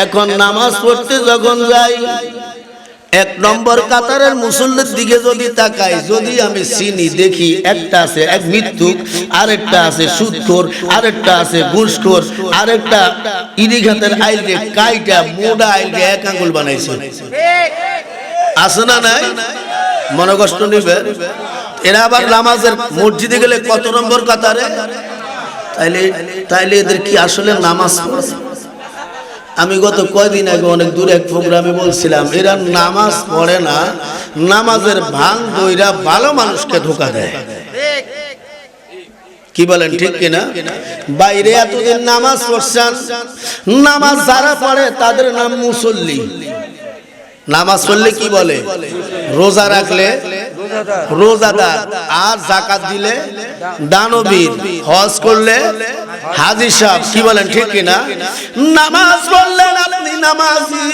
এখন নামাজ পড়তে যখন যাই, এক নম্বর কাতারের মুসল্লির দিকে যদি তাকাই, যদি আমি চিনি দেখি একটা আছে এক মৃত্যুক, আরেকটা আছে সুদখোর, আরেকটা আছে ঘুষখোর, আরেকটা ইরিঘাতের আইলকে কাইটা মোড়া আইলকে এক আঙ্গুল বানাইছে, আছে না নাই? মনে কষ্ট নিবে। এরা আবার নামাজের মসজিদে গেলে কত নম্বর কাতারে? তাইলে এদের কি আসলে নামাজ পড়ে? আমি গত কয়দিন আগে অনেক দূরে এক প্রোগ্রামে বলছিলাম, এরা নামাজ পড়ে না, নামাজের ভাঙ দইরা ভালো মানুষকে ধোঁকা দেয়। কি বলেন, ঠিক কিনা? বাইরে এতদিন নামাজ পড়ছেন, নামাজ যারা পড়ে তাদের নাম মুসল্লি। নামাজ পড়লে কি বলে? রোজা রাখলে রোজাদার, আর যাকাত দিলে দানবীর, হজ করলে হাজী সাহেব। কি বলেন, ঠিক কিনা? নামাজ পড়লেন আপনি নামাজি,